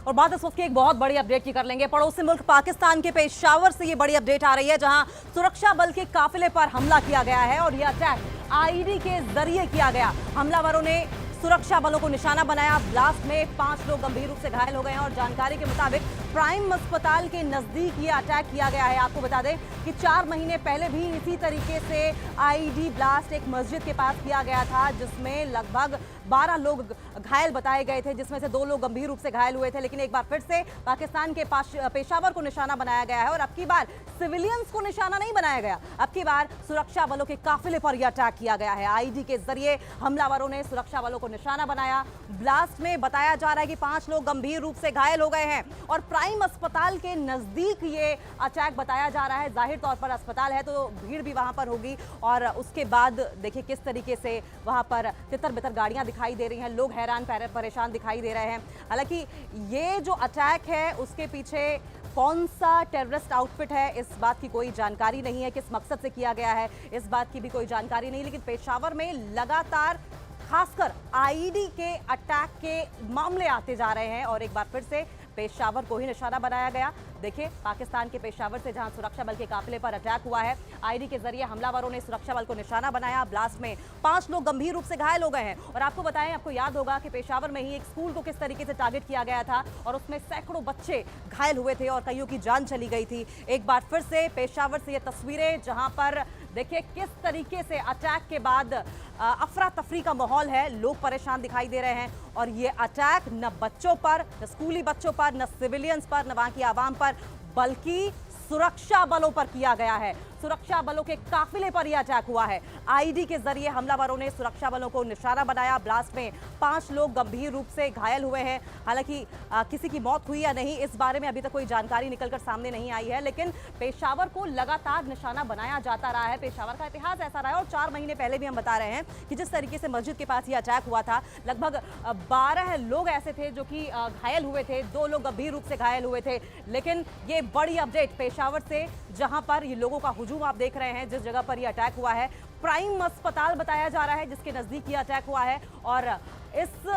और बात इस वक्त की एक बहुत बड़ी अपडेट की कर लेंगे। पड़ोसी मुल्क पाकिस्तान के पेशावर से ये बड़ी अपडेट आ रही है, जहां सुरक्षा बल के काफिले पर हमला किया गया है और यह अटैक आईडी के जरिए किया गया। हमलावरों ने सुरक्षा बलों को निशाना बनाया। ब्लास्ट में 5 लोग गंभीर रूप से घायल हो गए हैं और जानकारी के मुताबिक प्राइम अस्पताल के नजदीक ये अटैक किया गया है। आपको बता दें कि 4 महीने पहले भी इसी तरीके से आईडी ब्लास्ट एक मस्जिद के पास किया गया था, जिसमें लगभग 12 लोग घायल बताए गए थे, जिसमें से 2 लोग गंभीर रूप से घायल हुए थे। लेकिन एक बार फिर से पाकिस्तान के पेशावर को निशाना बनाया गया है और अब की बार सिविलियंस को निशाना नहीं बनाया गया, अब की बार सुरक्षा बलों के काफिले पर यह अटैक किया गया है। आईडी के जरिए हमलावरों ने सुरक्षा बलों को निशाना बनाया। ब्लास्ट में बताया जा रहा है कि 5 लोग गंभीर रूप से घायल हो गए हैं और प्राइम अस्पताल के नजदीक ये अटैक बताया जा रहा है। जाहिर तौर पर अस्पताल है तो भीड़ भी वहां पर होगी और उसके बाद देखिए किस तरीके से वहां पर तितर बितर गाड़ियां दिखाई दे रही हैं, लोग हैरान परेशान दिखाई दे रहे हैं। हालांकि ये जो अटैक है उसके पीछे कौन सा टेररिस्ट आउटफिट है, इस बात की कोई जानकारी नहीं है। किस मकसद से किया गया है इस बात की भी कोई जानकारी नहीं। लेकिन पेशावर में लगातार खासकर आईडी के अटैक के मामले आते जा रहे हैं और एक बार फिर से पेशावर को ही निशाना बनाया गया। देखिए पाकिस्तान के पेशावर से जहां सुरक्षा बल के काफिले पर अटैक हुआ है, आईडी के जरिए हमलावरों ने सुरक्षा बल को निशाना बनाया। ब्लास्ट में 5 लोग गंभीर रूप से घायल हो गए हैं और आपको बताएं, आपको याद होगा कि पेशावर में ही एक स्कूल को किस तरीके से टारगेट किया गया था और उसमें सैकड़ों बच्चे घायल हुए थे और कईयों की जान चली गई थी। एक बार फिर से पेशावर से ये तस्वीरें, जहां पर देखिए किस तरीके से अटैक के बाद अफरा तफरी का माहौल है, लोग परेशान दिखाई दे रहे हैं और ये अटैक न बच्चों पर, न स्कूली बच्चों पर, न सिविलियंस पर, न वहां की आवाम पर, बल्कि सुरक्षा बलों पर किया गया है। सुरक्षा बलों के काफिले पर यह अटैक हुआ है। आईडी के जरिए हमलावरों ने सुरक्षा बलों को निशाना बनाया। ब्लास्ट में 5 लोग गंभीर रूप से घायल हुए हैं। हालांकि किसी की मौत हुई या नहीं, इस बारे में अभी तक कोई जानकारी निकलकर सामने नहीं आई है, लेकिन पेशावर को लगातार निशाना बनाया जाता रहा है। पेशावर का इतिहास ऐसा रहा है और 4 महीने पहले भी हम बता रहे हैं कि जिस तरीके से मस्जिद के पास यह अटैक हुआ था, लगभग 12 लोग ऐसे थे जो कि घायल हुए थे, 2 लोग गंभीर रूप से घायल हुए थे। लेकिन ये बड़ी अपडेट पेशावर से, जहां पर ये लोगों का हुजूम आप देख रहे हैं, जिस जगह पर ये अटैक हुआ है प्राइम अस्पताल बताया जा रहा है, जिसके नजदीक ये अटैक हुआ है और इस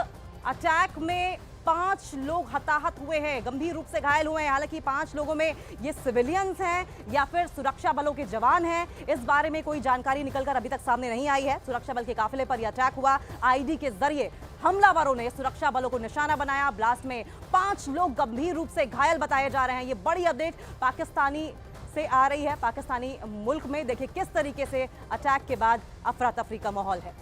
अटैक में 5 लोग हताहत हुए हैं, गंभीर रूप से घायल हुए हैं। हालांकि 5 लोगों में ये सिविलियंस हैं या फिर सुरक्षा बलों के जवान हैं, इस बारे में कोई जानकारी निकलकर अभी तक सामने नहीं आई है। सुरक्षा बल के काफिले पर यह अटैक हुआ। आईडी के जरिए हमलावरों ने सुरक्षा बलों को निशाना बनाया। ब्लास्ट में 5 लोग गंभीर रूप से घायल बताए जा रहे हैं। ये बड़ी अपडेट पाकिस्तानी से आ रही है। पाकिस्तानी मुल्क में देखिए किस तरीके से अटैक के बाद अफरा तफरी का माहौल है।